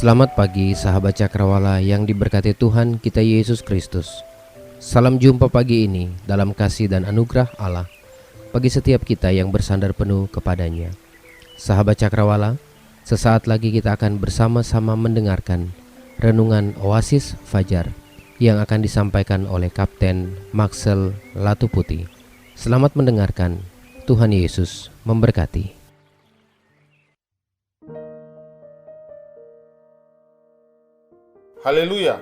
Selamat pagi sahabat Cakrawala yang diberkati Tuhan kita Yesus Kristus. Salam jumpa pagi ini dalam kasih dan anugerah Allah bagi setiap kita yang bersandar penuh kepadanya. Sahabat Cakrawala, sesaat lagi kita akan bersama-sama mendengarkan renungan Oasis Fajar yang akan disampaikan oleh Kapten Maxel Latuputi. Selamat mendengarkan, Tuhan Yesus memberkati. Haleluya,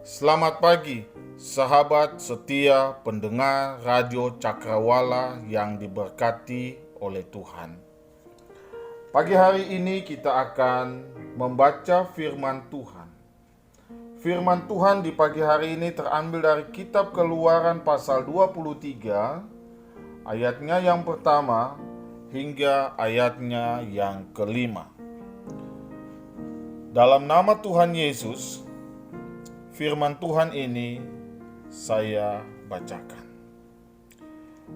selamat pagi sahabat setia pendengar Radio Cakrawala yang diberkati oleh Tuhan. Pagi hari ini kita akan membaca firman Tuhan. Firman Tuhan di pagi hari ini terambil dari kitab Keluaran pasal 23, ayatnya yang pertama hingga ayatnya yang kelima. Dalam nama Tuhan Yesus, firman Tuhan ini saya bacakan.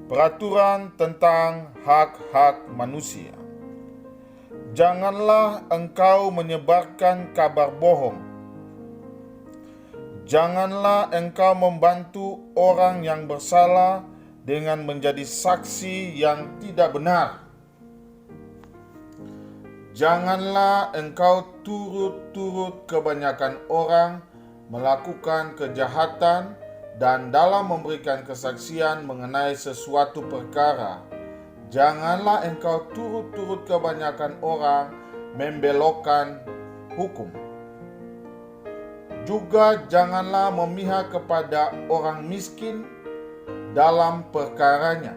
Peraturan tentang hak-hak manusia. Janganlah engkau menyebarkan kabar bohong. Janganlah engkau membantu orang yang bersalah dengan menjadi saksi yang tidak benar. Janganlah engkau turut-turut kebanyakan orang melakukan kejahatan dan dalam memberikan kesaksian mengenai sesuatu perkara. Janganlah engkau turut-turut kebanyakan orang membelokkan hukum. Juga janganlah memihak kepada orang miskin dalam perkaranya.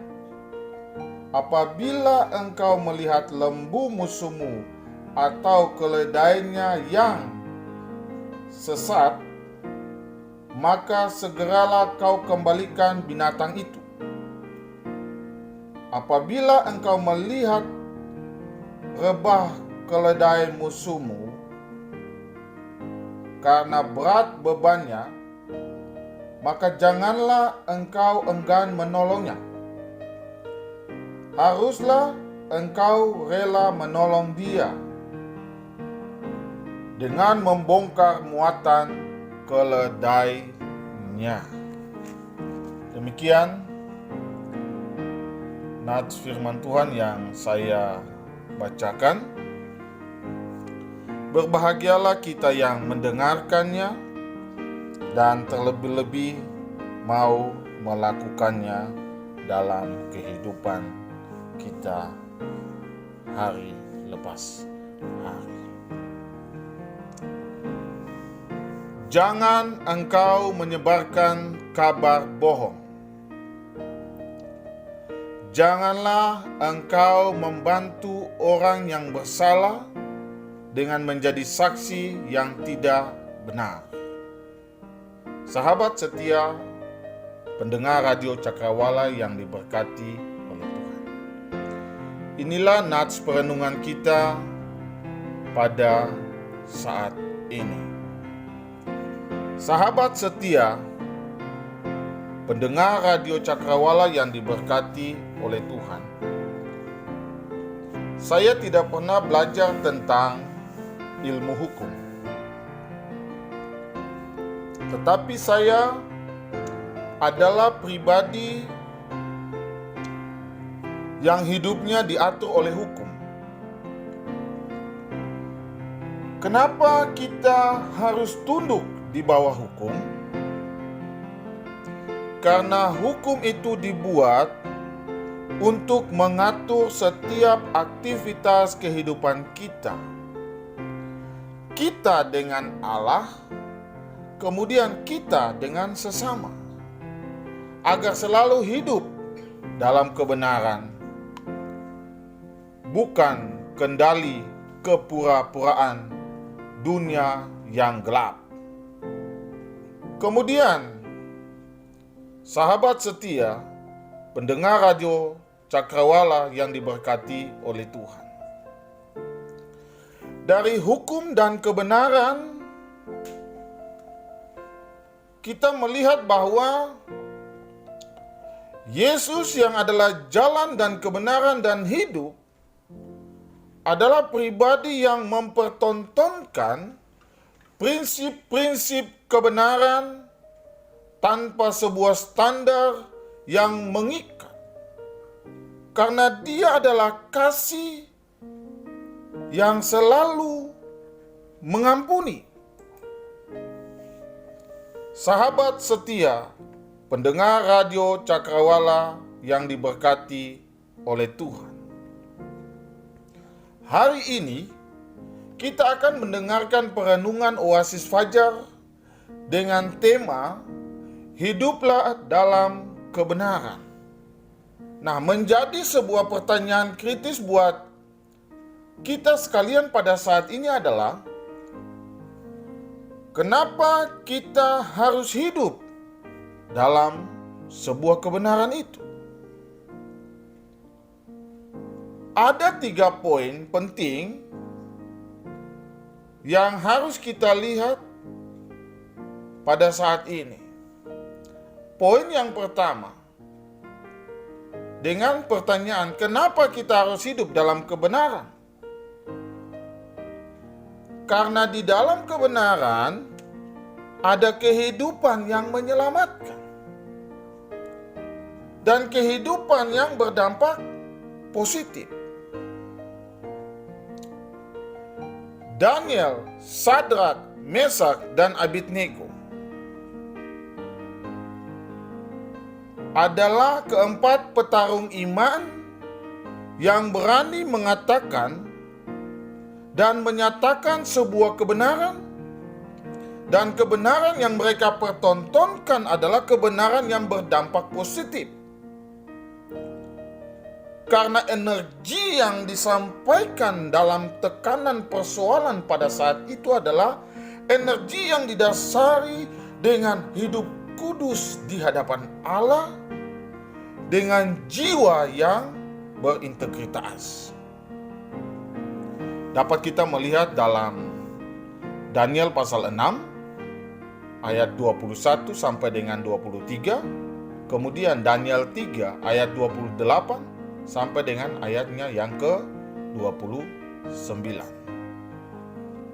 Apabila engkau melihat lembu musuhmu atau keledainya yang sesat, maka segeralah kau kembalikan binatang itu. Apabila engkau melihat rebah keledai musuhmu karena berat bebannya, maka janganlah engkau enggan menolongnya. Haruslah engkau rela menolong dia dengan membongkar muatan keledainya. Demikian nats firman Tuhan yang saya bacakan. Berbahagialah kita yang mendengarkannya dan terlebih-lebih mau melakukannya dalam kehidupan kita hari lepas hari. Jangan engkau menyebarkan kabar bohong. Janganlah engkau membantu orang yang bersalah dengan menjadi saksi yang tidak benar. Sahabat setia pendengar Radio Cakrawala yang diberkati oleh Tuhan. Inilah nats perenungan kita pada saat ini. Sahabat setia pendengar Radio Cakrawala yang diberkati oleh Tuhan. Saya tidak pernah belajar tentang ilmu hukum. Tetapi saya adalah pribadi yang hidupnya diatur oleh hukum. Kenapa kita harus tunduk di bawah hukum? Karena hukum itu dibuat untuk mengatur setiap aktivitas kehidupan kita. Kita dengan Allah, kemudian kita dengan sesama, agar selalu hidup dalam kebenaran, bukan kendali kepura-puraan dunia yang gelap. Kemudian, sahabat setia, pendengar Radio Cakrawala yang diberkati oleh Tuhan. Dari hukum dan kebenaran, kita melihat bahwa Yesus yang adalah jalan dan kebenaran dan hidup adalah pribadi yang mempertontonkan prinsip-prinsip kebenaran tanpa sebuah standar yang mengikat. Karena Dia adalah kasih yang selalu mengampuni. Sahabat setia, pendengar radio Cakrawala yang diberkati oleh Tuhan. Hari ini kita akan mendengarkan perenungan Oasis Fajar dengan tema Hiduplah dalam Kebenaran. Nah, menjadi sebuah pertanyaan kritis buat kita sekalian pada saat ini adalah, kenapa kita harus hidup dalam sebuah kebenaran itu? Ada 3 poin penting yang harus kita lihat pada saat ini. Poin yang pertama, dengan pertanyaan kenapa kita harus hidup dalam kebenaran? Karena di dalam kebenaran ada kehidupan yang menyelamatkan dan kehidupan yang berdampak positif. Daniel, Sadrak, Mesak, dan Abednego adalah keempat petarung iman yang berani mengatakan dan menyatakan sebuah kebenaran, dan kebenaran yang mereka pertontonkan adalah kebenaran yang berdampak positif. Karena energi yang disampaikan dalam tekanan persoalan pada saat itu adalah energi yang didasari dengan hidup kudus di hadapan Allah, dengan jiwa yang berintegritas. Dapat kita melihat dalam Daniel pasal 6 ayat 21 sampai dengan 23, kemudian Daniel 3 ayat 28 sampai dengan ayatnya yang ke-29.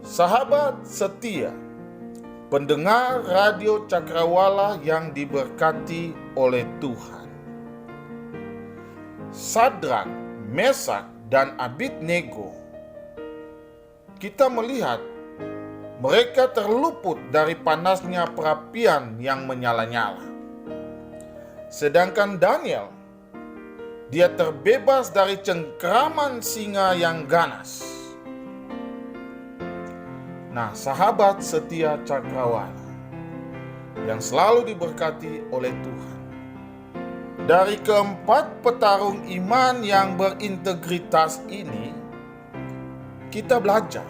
Sahabat setia, pendengar radio Cakrawala yang diberkati oleh Tuhan. Sadrak, Mesak, dan Abednego, kita melihat mereka terluput dari panasnya perapian yang menyala-nyala. Sedangkan Daniel, dia terbebas dari cengkraman singa yang ganas. Nah, sahabat setia Cakrawala yang selalu diberkati oleh Tuhan, dari keempat petarung iman yang berintegritas ini, kita belajar.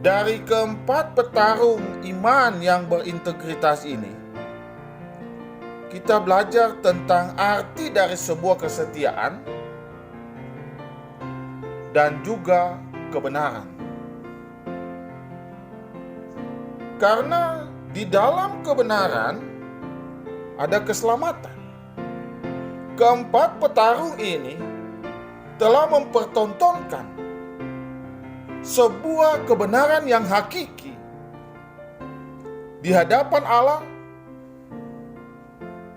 Dari keempat petarung iman yang berintegritas ini, kita belajar tentang arti dari sebuah kesetiaan dan juga kebenaran. Karena di dalam kebenaran ada keselamatan. Keempat petarung ini telah mempertontonkan sebuah kebenaran yang hakiki di hadapan Allah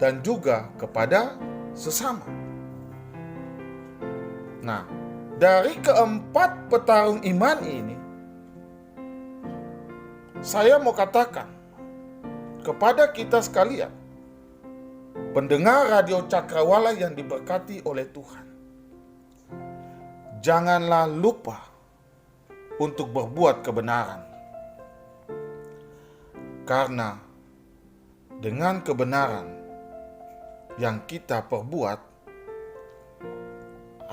dan juga kepada sesama. Nah, dari keempat petarung iman ini, saya mau katakan kepada kita sekalian, pendengar radio Cakrawala yang diberkati oleh Tuhan, janganlah lupa untuk berbuat kebenaran. Karena dengan kebenaran yang kita perbuat,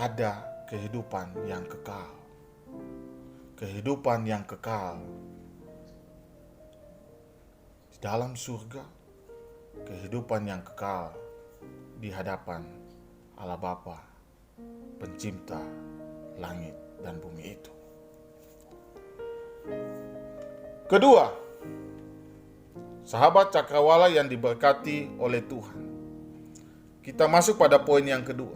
ada kehidupan yang kekal. Kehidupan yang kekal di dalam surga, kehidupan yang kekal di hadapan Allah Bapa, pencipta langit dan bumi itu. Kedua, sahabat Cakrawala yang diberkati oleh Tuhan, kita masuk pada poin yang kedua.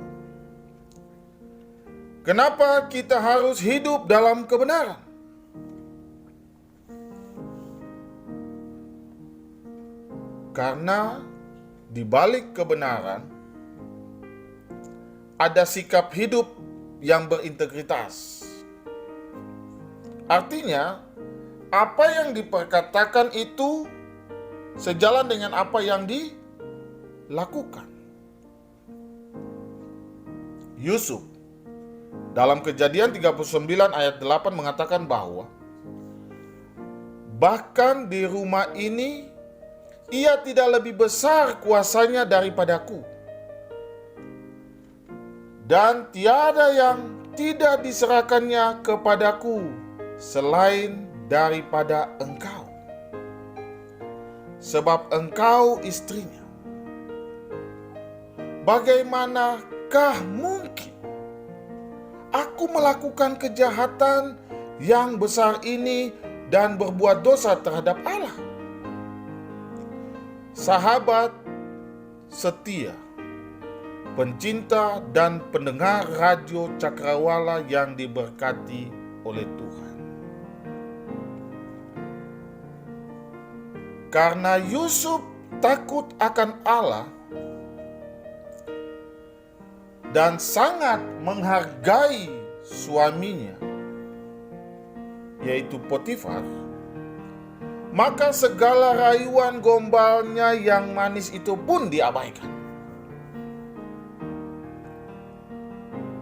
Kenapa kita harus hidup dalam kebenaran? Karena di balik kebenaran ada sikap hidup yang berintegritas. Artinya, apa yang diperkatakan itu sejalan dengan apa yang dilakukan. Yusuf dalam Kejadian 39 ayat 8 mengatakan bahwa bahkan di rumah ini ia tidak lebih besar kuasanya daripadaku, dan tiada yang tidak diserahkannya kepadaku selain daripada engkau, sebab engkau istrinya. Bagaimanakah mungkin aku melakukan kejahatan yang besar ini dan berbuat dosa terhadap Allah? Sahabat setia, pencinta dan pendengar radio Cakrawala yang diberkati oleh Tuhan. Karena Yusuf takut akan Allah dan sangat menghargai suaminya, yaitu Potifar, maka segala rayuan gombalnya yang manis itu pun diabaikan.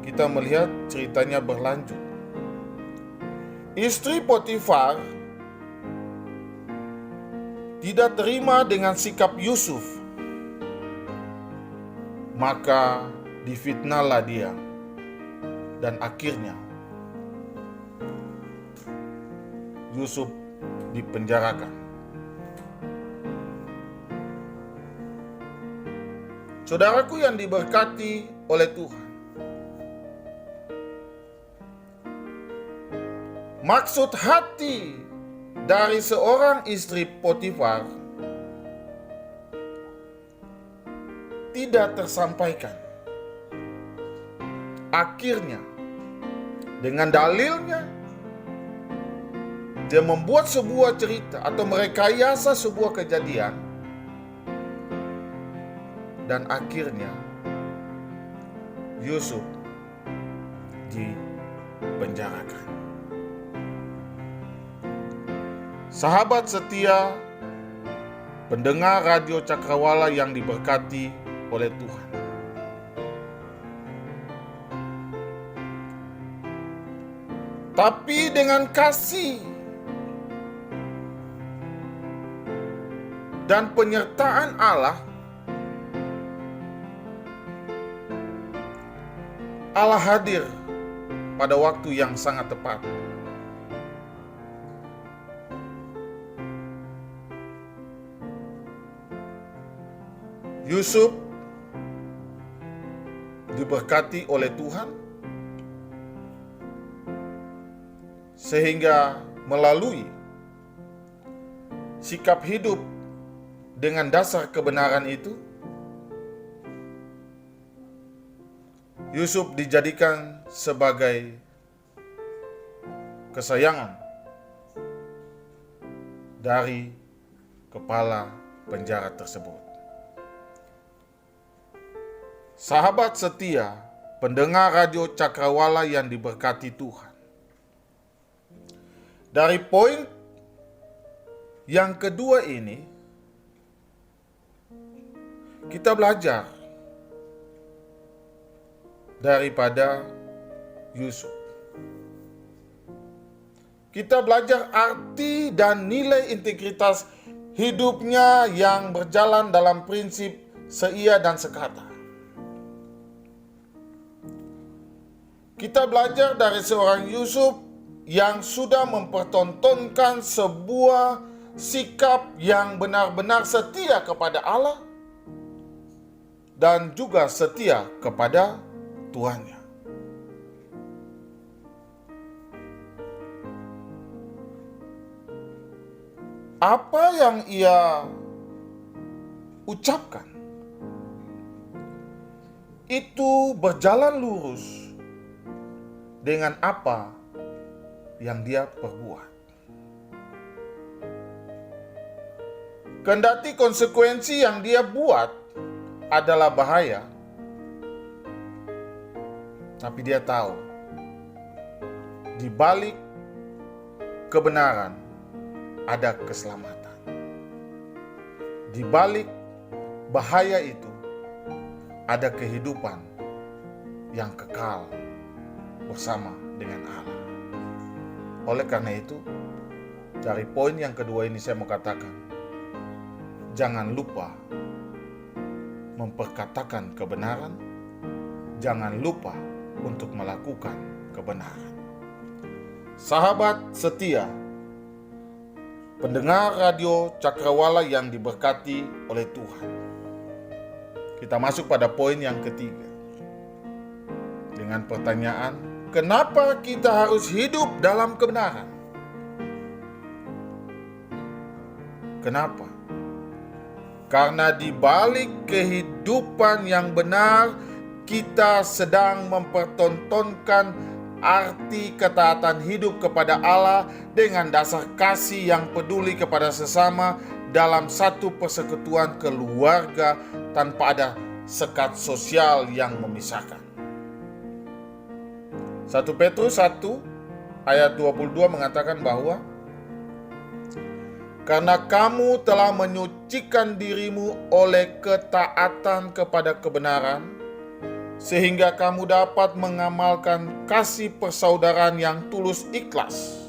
Kita melihat ceritanya berlanjut. Istri Potifar tidak terima dengan sikap Yusuf, maka difitnahlah dia, dan akhirnya Yusuf dipenjarakan. Saudaraku yang diberkati oleh Tuhan, maksud hati dari seorang istri Potifar tidak tersampaikan. Akhirnya, dengan dalilnya, dia membuat sebuah cerita atau merekayasa sebuah kejadian, dan akhirnya Yusuf dipenjarakan. Sahabat setia, pendengar radio Cakrawala yang diberkati oleh Tuhan. Tapi dengan kasih dan penyertaan Allah, Allah hadir pada waktu yang sangat tepat. Yusuf diberkati oleh Tuhan sehingga melalui sikap hidup dengan dasar kebenaran itu, Yusuf dijadikan sebagai kesayangan dari kepala penjara tersebut. Sahabat setia, pendengar radio Cakrawala yang diberkati Tuhan. Dari poin yang kedua ini, kita belajar daripada Yusuf. Kita belajar arti dan nilai integritas hidupnya yang berjalan dalam prinsip seia dan sekata. Kita belajar dari seorang Yusuf yang sudah mempertontonkan sebuah sikap yang benar-benar setia kepada Allah dan juga setia kepada Tuhannya. Apa yang ia ucapkan itu berjalan lurus dengan apa yang dia perbuat. Kendati konsekuensi yang dia buat adalah bahaya, tapi dia tahu di balik kebenaran ada keselamatan. Di balik bahaya itu ada kehidupan yang kekal bersama dengan Allah. Oleh karena itu, dari poin yang kedua ini saya mau katakan, jangan lupa memperkatakan kebenaran, jangan lupa untuk melakukan kebenaran. Sahabat setia, pendengar radio Cakrawala yang diberkati oleh Tuhan. Kita masuk pada poin yang ketiga. Dengan pertanyaan, kenapa kita harus hidup dalam kebenaran? Kenapa? Karena di balik kehidupan yang benar, kita sedang mempertontonkan arti ketaatan hidup kepada Allah dengan dasar kasih yang peduli kepada sesama dalam satu persekutuan keluarga tanpa ada sekat sosial yang memisahkan. 1 Petrus 1 ayat 22 mengatakan bahwa karena kamu telah menyucikan dirimu oleh ketaatan kepada kebenaran, sehingga kamu dapat mengamalkan kasih persaudaraan yang tulus ikhlas.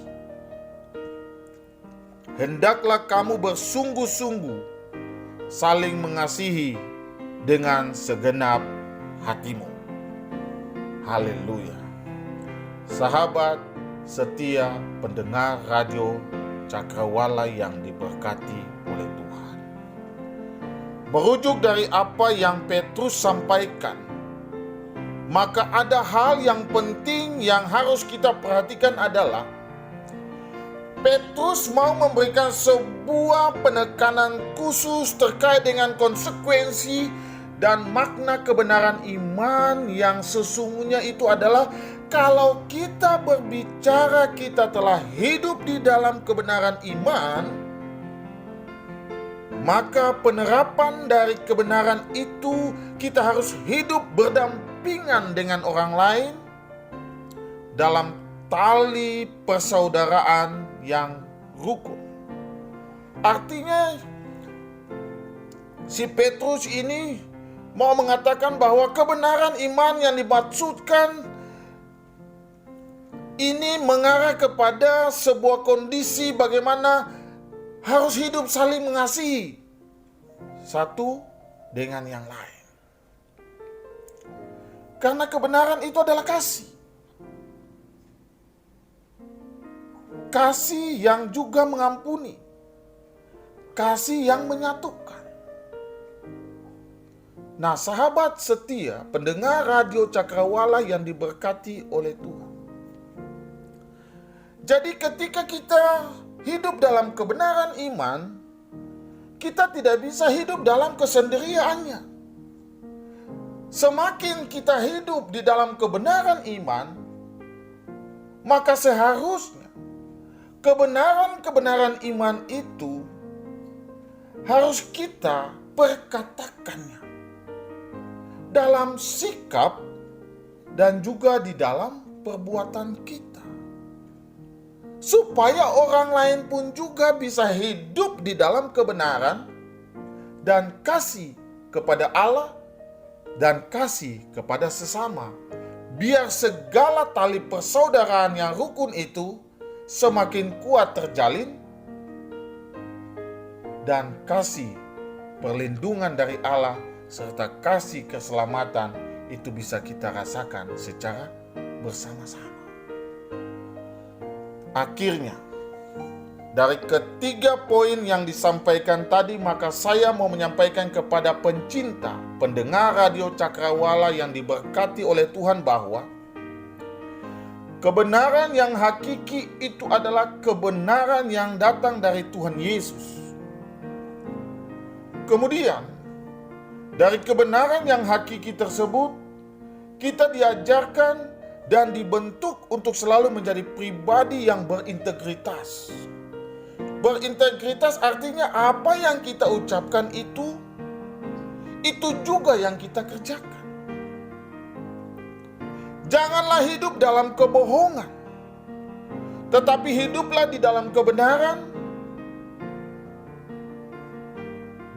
Hendaklah kamu bersungguh-sungguh saling mengasihi dengan segenap hatimu. Haleluya. Sahabat setia pendengar radio Cakrawala yang diberkati oleh Tuhan. Merujuk dari apa yang Petrus sampaikan, maka ada hal yang penting yang harus kita perhatikan adalah Petrus mau memberikan sebuah penekanan khusus terkait dengan konsekuensi dan makna kebenaran iman yang sesungguhnya itu adalah kalau kita berbicara kita telah hidup di dalam kebenaran iman, maka penerapan dari kebenaran itu kita harus hidup berdampingan dengan orang lain dalam tali persaudaraan yang rukun. Artinya si Petrus ini mau mengatakan bahwa kebenaran iman yang dimaksudkan ini mengarah kepada sebuah kondisi bagaimana harus hidup saling mengasihi satu dengan yang lain. Karena kebenaran itu adalah kasih. Kasih yang juga mengampuni. Kasih yang menyatukan. Nah, sahabat setia pendengar radio Cakrawala yang diberkati oleh Tuhan. Jadi ketika kita hidup dalam kebenaran iman, kita tidak bisa hidup dalam kesendiriannya. Semakin kita hidup di dalam kebenaran iman, maka seharusnya kebenaran-kebenaran iman itu harus kita perkatakannya dalam sikap dan juga di dalam perbuatan kita. Supaya orang lain pun juga bisa hidup di dalam kebenaran dan kasih kepada Allah dan kasih kepada sesama. Biar segala tali persaudaraan yang rukun itu semakin kuat terjalin dan kasih perlindungan dari Allah serta kasih keselamatan itu bisa kita rasakan secara bersama-sama. Akhirnya, dari ketiga poin yang disampaikan tadi, maka saya mau menyampaikan kepada pencinta, pendengar radio Cakrawala yang diberkati oleh Tuhan bahwa kebenaran yang hakiki itu adalah kebenaran yang datang dari Tuhan Yesus. Kemudian, dari kebenaran yang hakiki tersebut, kita diajarkan dan dibentuk untuk selalu menjadi pribadi yang berintegritas. Berintegritas artinya apa yang kita ucapkan itu juga yang kita kerjakan. Janganlah hidup dalam kebohongan, tetapi hiduplah di dalam kebenaran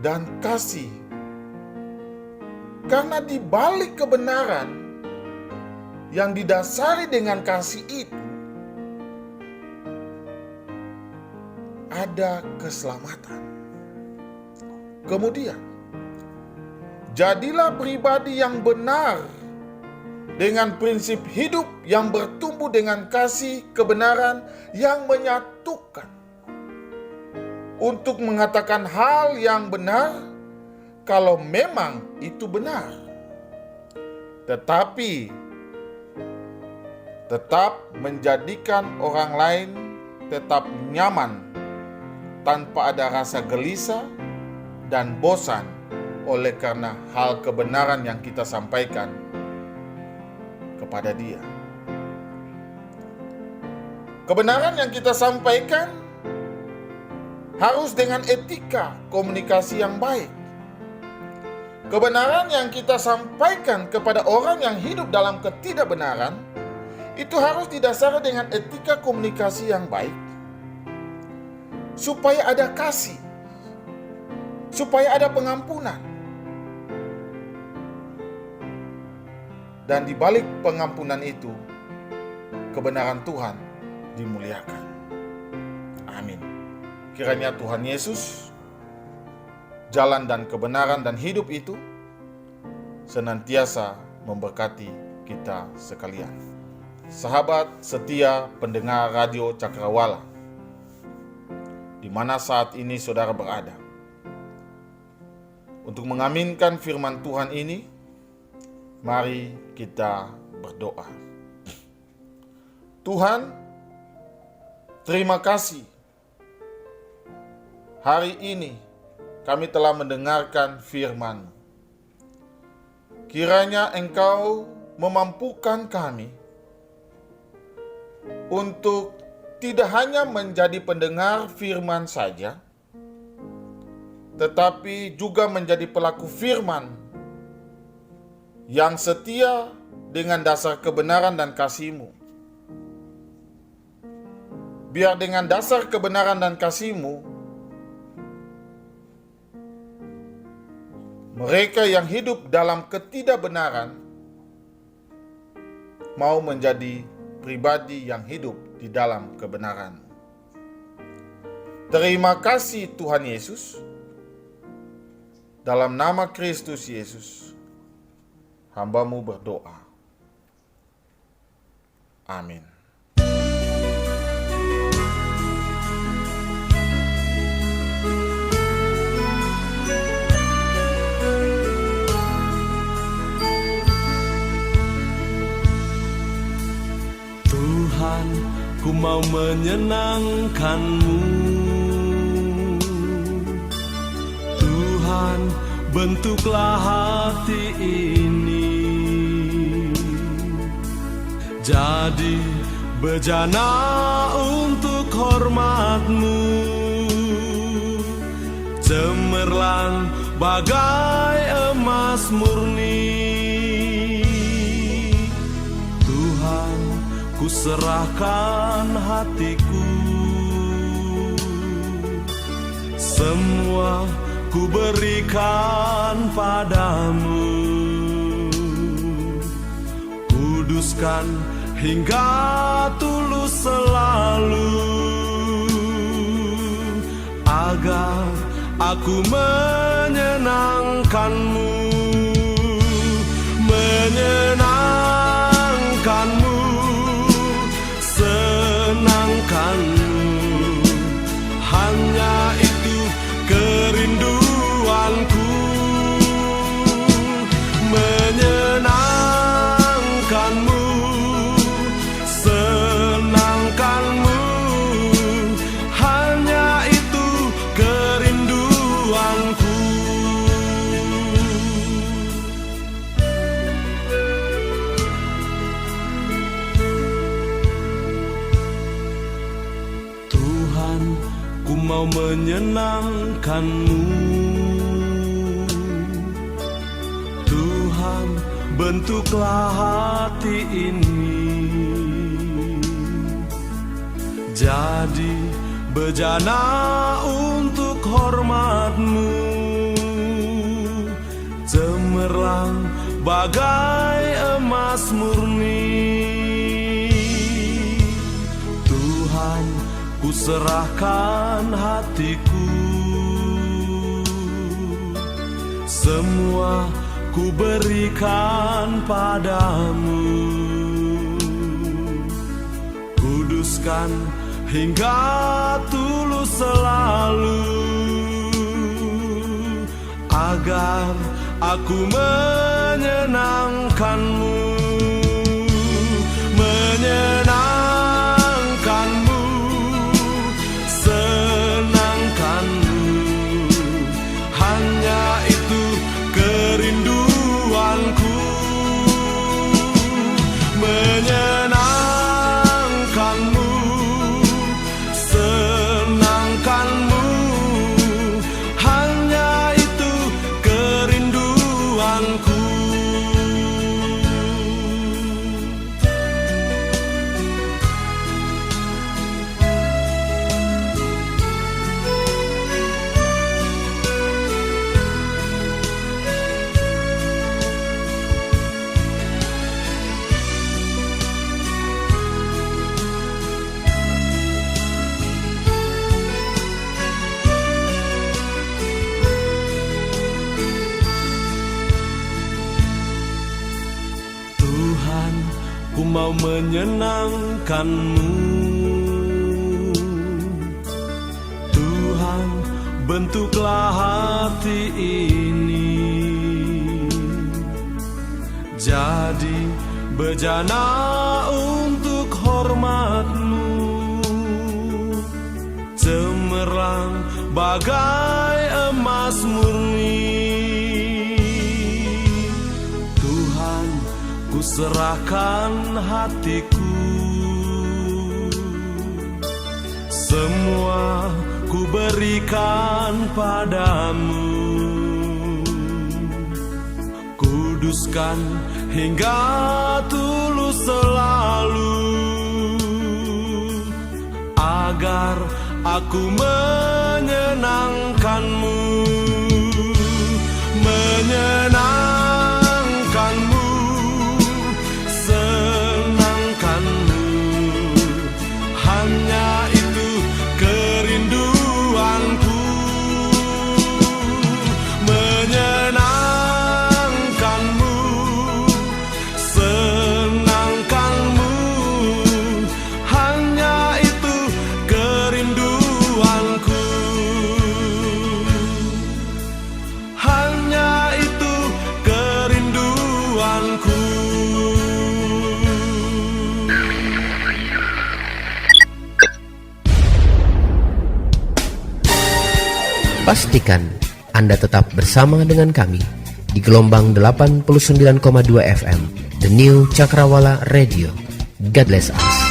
dan kasih. Karena di balik kebenaran yang didasari dengan kasih itu, ada keselamatan. Kemudian, jadilah pribadi yang benar dengan prinsip hidup yang bertumbuh dengan kasih kebenaran yang menyatukan. Untuk mengatakan hal yang benar kalau memang itu benar. Tetapi tetap menjadikan orang lain tetap nyaman tanpa ada rasa gelisah dan bosan oleh karena hal kebenaran yang kita sampaikan kepada dia. Kebenaran yang kita sampaikan harus dengan etika komunikasi yang baik. Kebenaran yang kita sampaikan kepada orang yang hidup dalam ketidakbenaran itu harus didasari dengan etika komunikasi yang baik, supaya ada kasih, supaya ada pengampunan. Dan di balik pengampunan itu, kebenaran Tuhan dimuliakan. Amin. Kiranya Tuhan Yesus, jalan dan kebenaran dan hidup itu senantiasa memberkati kita sekalian. Sahabat setia pendengar Radio Cakrawala, di mana saat ini saudara berada, untuk mengaminkan firman Tuhan ini, mari kita berdoa. Tuhan, terima kasih. Hari ini kami telah mendengarkan firman-Mu. Kiranya Engkau memampukan kami untuk tidak hanya menjadi pendengar firman saja, tetapi juga menjadi pelaku firman yang setia dengan dasar kebenaran dan kasih-Mu. Biar dengan dasar kebenaran dan kasih-Mu, mereka yang hidup dalam ketidakbenaran mau menjadi pribadi yang hidup di dalam kebenaran. Terima kasih Tuhan Yesus. Dalam nama Kristus Yesus, hamba-Mu berdoa. Amin. Tuhan, ku mau menyenangkan-Mu. Tuhan, bentuklah hati ini jadi bejana untuk hormat-Mu, cemerlang bagai emas murni. Tuhan, ku serahkan hatiku, semua ku berikan padamu. Kuduskan hingga tulus selalu, agar aku menyenangkan-Mu, menyenangkan-Mu, senangkan-Mu. Hanya itu kerinduanku, menyenangkan-Mu, senangkan-Mu. Hanya itu kerinduanku. mau menyenangkan-Mu. Tuhan, bentuklah hati ini jadi bejana untuk hormat-Mu, cemerlang bagai emas murni. Tuhan, ku serahkan hatiku, semua ku berikan padamu. Kuduskan hingga tulus selalu, agar aku menyenangkan-Mu, menyenangkan-Mu, senangkan-Mu. Hanya itu kerinduanku, menyenangkan-Mu, senangkan-Mu. Hanya itu kerinduanku. Tuhan, ku mau menyenangkan-Mu. Tuhan, bentuklah hati ini jadi bejana untuk hormat-Mu, cemerlang bagai emas murni. Tuhan, ku serahkan hatiku, semua ku berikan padamu. Kuduskan hingga tulus selalu, agar aku menyenangkan-Mu, menyenangkan-Mu, senangkan-Mu. Hanya itu kerinduanku, menyenangkan-Mu, senangkan-Mu. Hanya itu kerinduanku, hanya itu kerinduanku. Pastikan Anda tetap bersama dengan kami di gelombang 89,2 FM, The New Cakrawala Radio. God bless us.